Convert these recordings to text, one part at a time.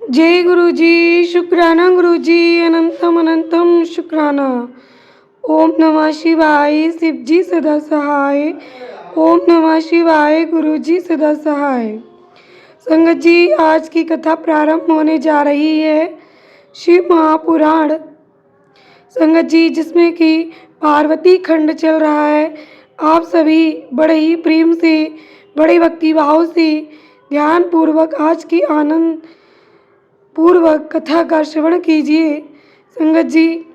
जय गुरु जी। शुक्राना गुरु जी, अनंतम अनंतम शुक्राना। ओम नमः शिवाय, शिव जी सदा सहाय। ओम नमः शिवाय, गुरु जी सदा सहाय। संगत जी, आज की कथा प्रारंभ होने जा रही है शिव महापुराण। संगत जी, जिसमें कि पार्वती खंड चल रहा है। आप सभी बड़े ही प्रेम से, बड़े भक्ति भाव से, ध्यान पूर्वक आज की आनंद पूर्वक कथा का श्रवण कीजिए संगत जी।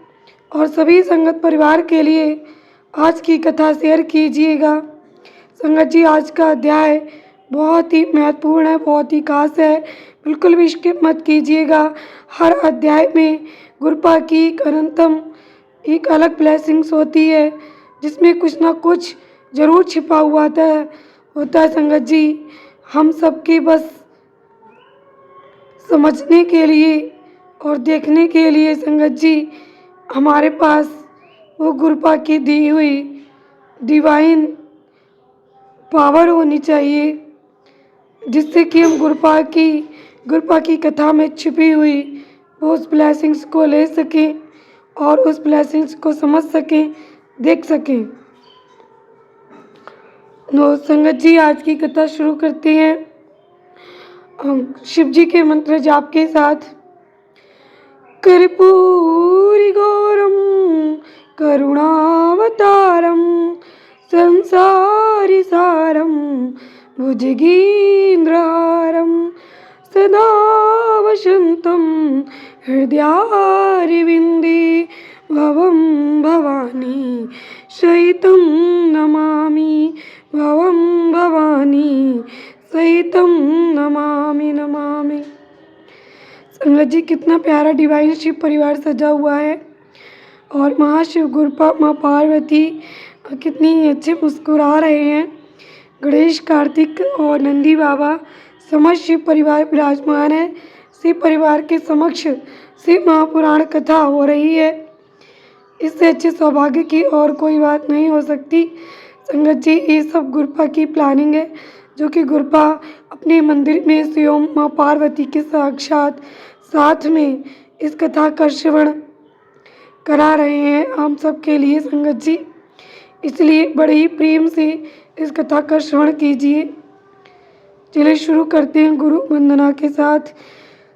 और सभी संगत परिवार के लिए आज की कथा शेयर कीजिएगा। संगत जी, आज का अध्याय बहुत ही महत्वपूर्ण है, बहुत ही खास है। बिल्कुल भी स्किप मत कीजिएगा। हर अध्याय में गुरुपा की एक अनंतम एक अलग ब्लेसिंग्स होती है, जिसमें कुछ ना कुछ जरूर छिपा हुआ होता है संगत जी। हम सबके बस समझने के लिए और देखने के लिए संगत जी हमारे पास वो गुरुपा की दी हुई डिवाइन पावर होनी चाहिए, जिससे कि हम गुरुपा की कथा में छिपी हुई उस ब्लेसिंग्स को ले सकें और उस ब्लेसिंग्स को समझ सकें, देख सकें। तो संगत जी, आज की कथा शुरू करते हैं शिव जी के मंत्र जाप के साथ। कर्पूरी गौरम करुणावतारम संसारी सारम भुजगेन्द्रहारम सदा वसंतम हृदयारविंदे भवं भवानी सहितं नमामि। भवं भवानी सहितं नमामि नमामि। संगत जी, कितना प्यारा डिवाइन शिव परिवार सजा हुआ है और महाशिव गुरुपा माँ पार्वती कितनी अच्छे मुस्कुरा रहे हैं। गणेश, कार्तिक और नंदी बाबा समस्त शिव परिवार विराजमान है। शिव परिवार के समक्ष शिव महापुराण कथा हो रही है। इससे अच्छे सौभाग्य की और कोई बात नहीं हो सकती। संगत जी, ये सब गुरुपा की प्लानिंग है, जो कि गुरुपा अपने मंदिर में स्वयं माँ पार्वती के साक्षात साथ में इस कथा का श्रवण करा रहे हैं हम सब के लिए संगत जी। इसलिए बड़े ही प्रेम से इस कथा का श्रवण कीजिए। चलिए शुरू करते हैं गुरु वंदना के साथ।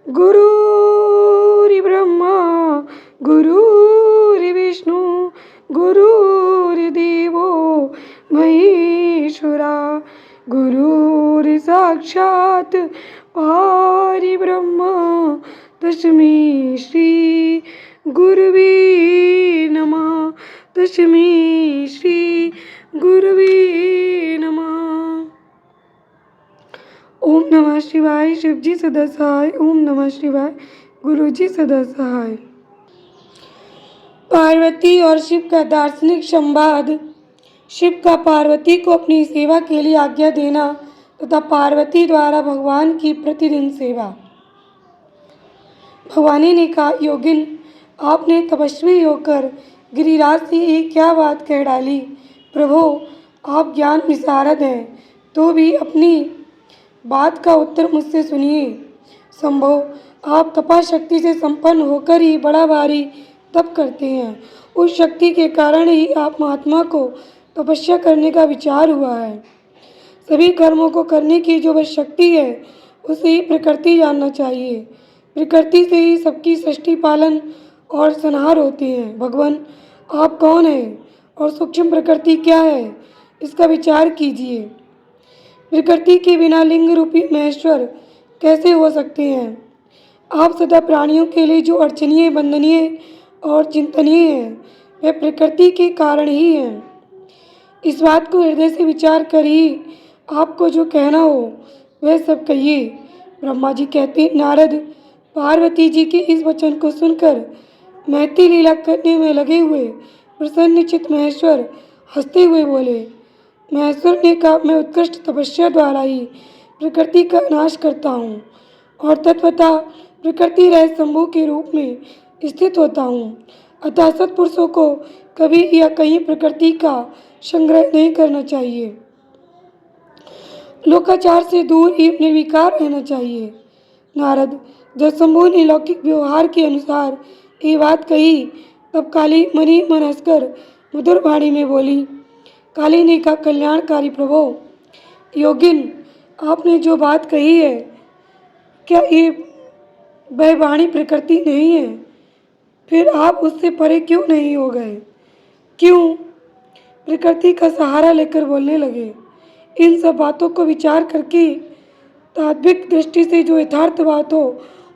गुरुर् ब्रह्मा गुरुर् विष्णु गुरुर्देवो महेश्वरा गुरुर् साक्षात् परब्रह्म तस्मै श्री गुरुवे नमः। तस्मै श्री गुरुवे नमः। ओम नमः शिवाय, शिव जी सदा सहाय। ओम नमः शिवाय, गुरु जी सदा सहाय। पार्वती और शिव का दार्शनिक संवाद। शिव का पार्वती को अपनी सेवा के लिए आज्ञा देना तथा पार्वती द्वारा भगवान की प्रतिदिन सेवा। भवानी ने कहा, योगिन, आपने तपस्वी होकर गिरिराज से ये क्या बात कह डाली। प्रभु, आप ज्ञान विशारद हैं, तो भी अपनी बात का उत्तर मुझसे सुनिए। संभव, आप तपाशक्ति से संपन्न होकर ही बड़ा भारी तप करते हैं। उस शक्ति के कारण ही आप महात्मा को तपस्या करने का विचार हुआ है। सभी कर्मों को करने की जो बस शक्ति है, उसे ही प्रकृति जानना चाहिए। प्रकृति से ही सबकी सृष्टि पालन और संहार होते हैं। भगवान, आप कौन हैं और सूक्ष्म प्रकृति क्या है, इसका विचार कीजिए। प्रकृति के बिना लिंग रूपी महेश्वर कैसे हो सकते हैं। आप सदा प्राणियों के लिए जो अर्चनीय, वंदनीय और चिंतनीय हैं, वह प्रकृति के कारण ही हैं। इस बात को हृदय से विचार कर ही आपको जो कहना हो वह सब कहिए। ब्रह्मा जी कहते, नारद, पार्वती जी के इस वचन को सुनकर मैत्री लीला करने में लगे हुए प्रसन्नचित्त महेश्वर हंसते हुए बोले। महेश्वर ने कहा, मैं उत्कृष्ट तपस्या द्वारा ही प्रकृति का नाश करता हूँ और तत्वतः प्रकृति रहित शंभु के रूप में स्थित होता हूँ। अतः सत्पुरुषों को कभी या कहीं प्रकृति का संग्रह नहीं करना चाहिए। लोकाचार से दूर ही निर्विकार रहना चाहिए। नारद, जब शंभु ने लौकिक व्यवहार के अनुसार ये बात कही, तब काली मनी मन हंसकर मधुर वाणी में बोली। काली ने कहा, कल्याणकारी प्रभु, योगिन, आपने जो बात कही है, क्या ये वह वाणी प्रकृति नहीं है? फिर आप उससे परे क्यों नहीं हो गए? क्यों प्रकृति का सहारा लेकर बोलने लगे? इन सब बातों को विचार करके तात्विक दृष्टि से जो यथार्थ बात हो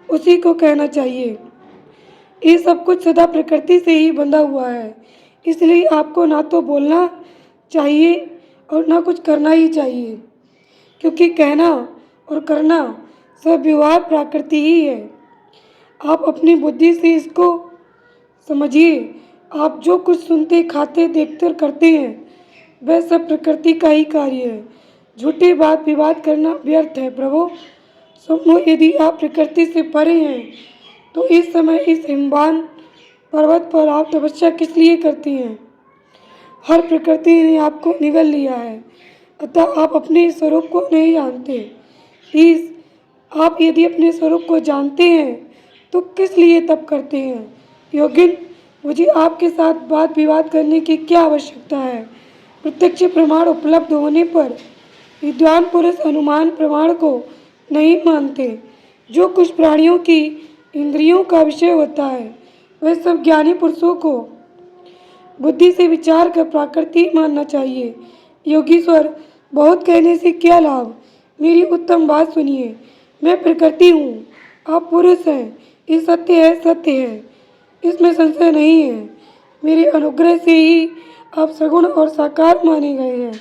उसी को कहना चाहिए। ये सब कुछ सदा प्रकृति से ही बंधा हुआ है, इसलिए आपको ना तो बोलना चाहिए और ना कुछ करना ही चाहिए, क्योंकि कहना और करना सब व्यवहार प्रकृति ही है। आप अपनी बुद्धि से इसको समझिए। आप जो कुछ सुनते, खाते, देखते और करते हैं वह सब प्रकृति का ही कार्य है। झूठे बात विवाद करना व्यर्थ है प्रभु। सुनो, यदि आप प्रकृति से परे हैं तो इस समय इस हिमवान पर्वत पर आप तपस्या किस लिए करती हैं? हर प्रकृति ने आपको निगल लिया है, अतः आप अपने स्वरूप को नहीं जानते। आप यदि अपने स्वरूप को जानते हैं तो किस लिए तप करते हैं? योगिन, मुझे आपके साथ वाद विवाद करने की क्या आवश्यकता है? प्रत्यक्ष प्रमाण उपलब्ध होने पर विद्वान पुरुष अनुमान प्रमाण को नहीं मानते। जो कुछ प्राणियों की इंद्रियों का विषय होता है वह सब ज्ञानी पुरुषों को बुद्धि से विचार कर प्रकृति मानना चाहिए। योगीश्वर, बहुत कहने से क्या लाभ? मेरी उत्तम बात सुनिए। मैं प्रकृति हूँ, आप पुरुष हैं। ये सत्य है, सत्य है, इसमें संशय नहीं है। मेरे अनुग्रह से ही आप सगुण और साकार माने गए हैं।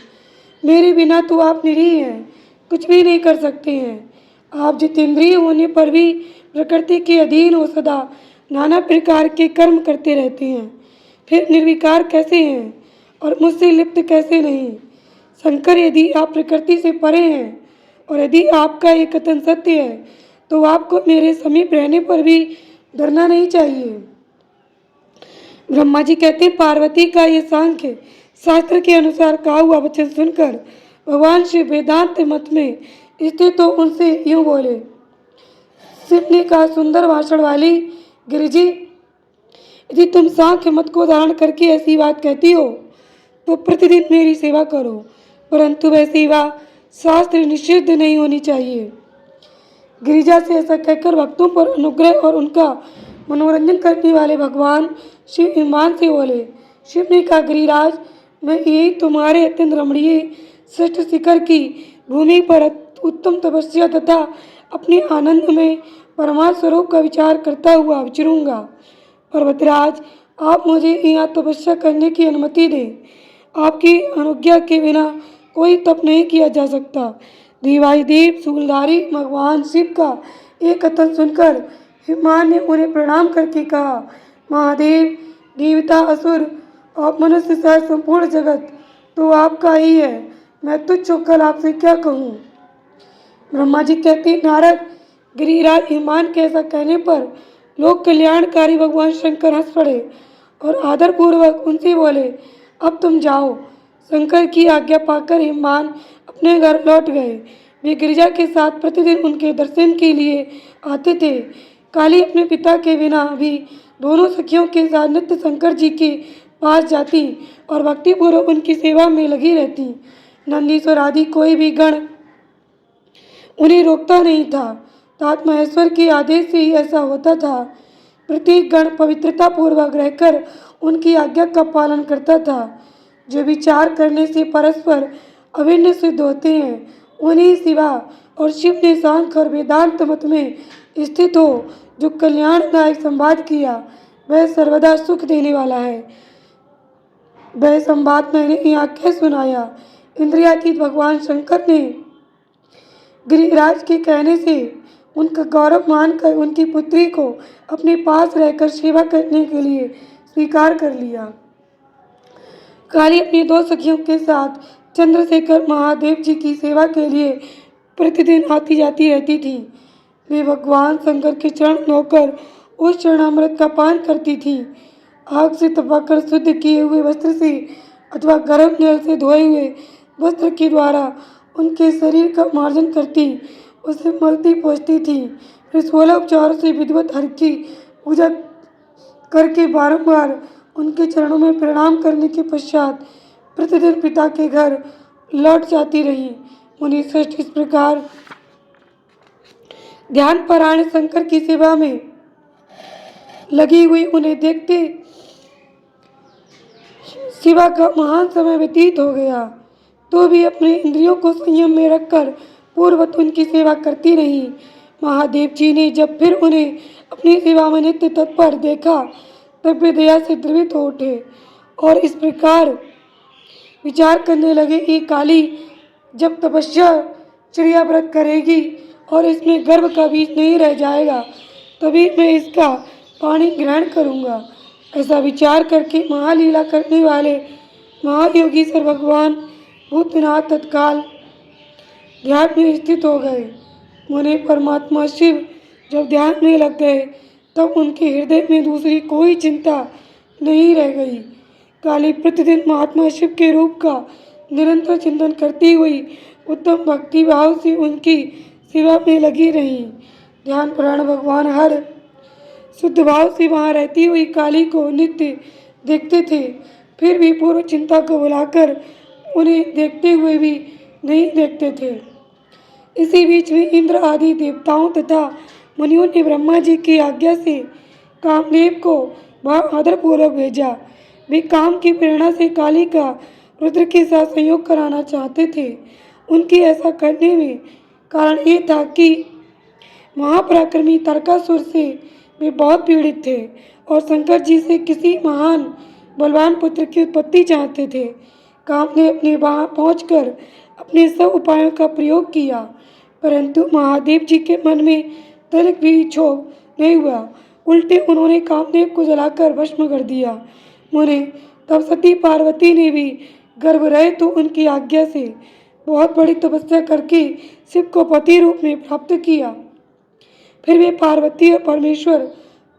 मेरे बिना तो आप निरीह हैं, कुछ भी नहीं कर सकते हैं। आप जितेंद्रिय होने पर भी प्रकृति के अधीन हो सदा नाना प्रकार के कर्म करते रहते हैं। फिर निर्विकार कैसे हैं और मुझसे लिप्त कैसे नहीं? शंकर, यदि आप प्रकृति से परे हैं और यदि आपका ये कथन सत्य है तो आपको मेरे समीप रहने पर भी डरना नहीं चाहिए। ब्रह्मा जी कहते हैं, पार्वती का ये सांख्य शास्त्र के अनुसार कहा हुआ वचन सुनकर भगवान शिव वेदांत मत में स्थित तो उनसे यूँ बोले। शिव ने कहा, सुंदर भाषण वाली गिरिजी, यदि तुम सांख्य मत को धारण करके ऐसी बात कहती हो तो प्रतिदिन मेरी सेवा करो, परंतु वह सेवा शास्त्र निषिद्ध नहीं होनी चाहिए। गिरिजा से ऐसा कहकर भक्तों पर अनुग्रह और उनका मनोरंजन करने वाले भगवान शिव ईमान से बोले। शिव ने कहा, गिरिराज, मैं यही तुम्हारे अत्यंत रमणीय श्रेष्ठ शिखर की भूमि पर उत्तम तपस्या तथा अपने आनंद में परमात्म स्वरूप का विचार करता हुआ विचरूंगा। पर्वतराज, आप मुझे यहाँ तपस्या करने की अनुमति दें। आपकी अनुज्ञा के बिना कोई तप नहीं किया जा सकता। देवाधिदेव शूलधारी भगवान शिव का एक कथन सुनकर हिमान ने उन्हें प्रणाम करके कहा, महादेव, देवता, असुर और मनुष्य सहित संपूर्ण जगत तो आपका ही है। मैं तुच्छ होकर आपसे क्या कहूँ? ब्रह्मा जी कहते, नारद, गिरिराज हिमान के ऐसा कहने पर लोक कल्याणकारी भगवान शंकर हंस पड़े और आदरपूर्वक उनसे बोले, अब तुम जाओ। शंकर की आज्ञा पाकर हिमान अपने घर लौट गए। वे गिरिजा के साथ प्रतिदिन उनके दर्शन के लिए आते थे। काली अपने पिता के बिना भी दोनों सखियों के साथ नित्य शंकर जी के पास जाती और भक्तिपूर्वक उनकी सेवा में लगी रहती। नंदीश्वर आदि कोई भी गण उन्हें रोकता नहीं था। तात महेश्वर के आदेश से ही ऐसा होता था। प्रत्येक गण पवित्रता पूर्वक रहकर उनकी आज्ञा का पालन करता था। जो विचार करने से परस्पर अभिन्न सिद्ध होते हैं उन्हीं शिवा और शिव ने सांख्य और वेदांत मत में स्थित हो जो कल्याणदायक संवाद किया वह सर्वदा सुख देने वाला है। वह संवाद मैंने यहाँ कह सुनाया। इंद्रियातीत भगवान शंकर ने गिरिराज के कहने से उनका गौरव मानकर उनकी पुत्री को अपने पास रहकर सेवा करने के लिए स्वीकार कर लिया। काली अपनी दो सखियों के साथ चंद्रशेखर महादेव जी की सेवा के लिए प्रतिदिन आती जाती रहती थी। वे भगवान शंकर के चरण धोकर उस चरणामृत का पान करती थी। आग से तपाकर शुद्ध किए हुए वस्त्र से अथवा गर्म जल से धोए हुए वस्त्र के द्वारा उनके शरीर का मार्जन करती, उसे मलती पोंछती थी। फिर 16 उपचारों से विधिवत हर की पूजा करके बारंबार उनके चरणों में प्रणाम करने के पश्चात प्रतिदिन पिता के घर लौट जाती रही। मुनि श्रेष्ठ इस प्रकार ध्यान परायण शंकर की सेवा में लगी हुई उन्हें देखते सेवा का महान समय व्यतीत हो गया, तो भी अपने इंद्रियों को संयम में रखकर पूर्ववत उनकी सेवा करती रही। महादेव जी ने जब फिर उन्हें अपनी सेवा में नित्य तत्पर देखा, तब वे दया से द्रवित हो उठे और इस प्रकार विचार करने लगे कि काली जब तपस्या चर्या व्रत करेगी और इसमें गर्भ का बीज नहीं रह जाएगा, तभी मैं इसका पानी ग्रहण करूँगा। ऐसा विचार करके महालीला करने वाले महायोगीश्वर भगवान भूतनाथ तत्काल ध्यान में स्थित हो गए। मुने परमात्मा शिव जब ध्यान में लग गए, तब उनके हृदय में दूसरी कोई चिंता नहीं रह गई। काली प्रतिदिन महात्मा शिव के रूप का निरंतर चिंतन करती हुई उत्तम भक्ति भाव से उनकी सेवा में लगी रहीं। ध्यान परायण भगवान हर शुद्ध भाव से वहाँ रहती हुई काली को नित्य देखते थे, फिर भी पूर्व चिंता को बुलाकर उन्हें देखते हुए भी नहीं देखते थे। इसी बीच में इंद्र आदि देवताओं तथा मुनियों ने ब्रह्मा जी की आज्ञा से कामदेव को वहाँ आदरपूर्वक भेजा। वे काम की प्रेरणा से काली का रुद्र के साथ संयोग कराना चाहते थे। उनके ऐसा करने में कारण ये था कि महापराक्रमी तारकासुर से वे बहुत पीड़ित थे और शंकर जी से किसी महान बलवान पुत्र की उत्पत्ति चाहते थे। काम ने अपने वहाँ पहुँचकर अपने सब उपायों का प्रयोग किया, परंतु महादेव जी के मन में तनिक भी क्षोभ नहीं हुआ। उल्टे उन्होंने कामदेव को जलाकर भस्म कर दिया। मुने तब सती पार्वती ने भी गर्भ रहे तो उनकी आज्ञा से बहुत बड़ी तपस्या करके शिव को पति रूप में प्राप्त किया। फिर वे पार्वती और परमेश्वर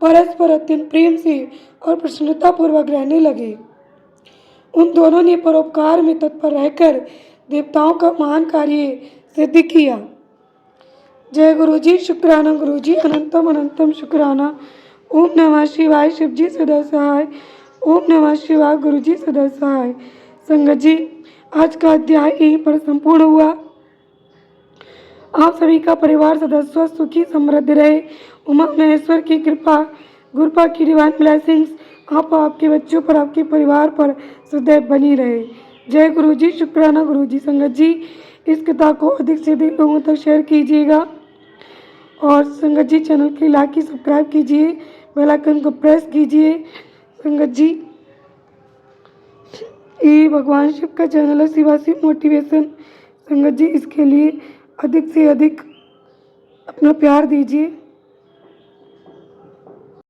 परस्पर अत्यंत प्रेम से और प्रसन्नतापूर्वक रहने लगे। उन दोनों ने परोपकार में तत्पर रहकर देवताओं का महान कार्य सिद्ध किया। जय गुरु जी। शुक्राना गुरु जी। अनंतम अनंतम शुक्राना। ओम नमः शिवाय। शिव जी सदा सहाय। ओम नमः शिवाय। गुरु जी सदा सहाय। संगत जी, आज का अध्याय यहीं पर संपूर्ण हुआ। आप सभी का परिवार सदस्य सुखी समृद्ध रहे। उमा महेश्वर की कृपा, गुरुपा की डिवाइन ब्लेसिंग्स आप आपके बच्चों पर, आपके परिवार पर सदैव बनी रहे। जय गुरु जी। शुक्राना गुरु जी। संगत जी, इस कथा को अधिक से अधिक लोगों तक शेयर कीजिएगा और संगत जी चैनल के लाइक की सब्सक्राइब कीजिए, बेल आइकन को प्रेस कीजिए। संगत जी, ये भगवान शिव का चैनल है शिवाशिव मोटिवेशन। संगत जी, इसके लिए अधिक से अधिक अपना प्यार दीजिए।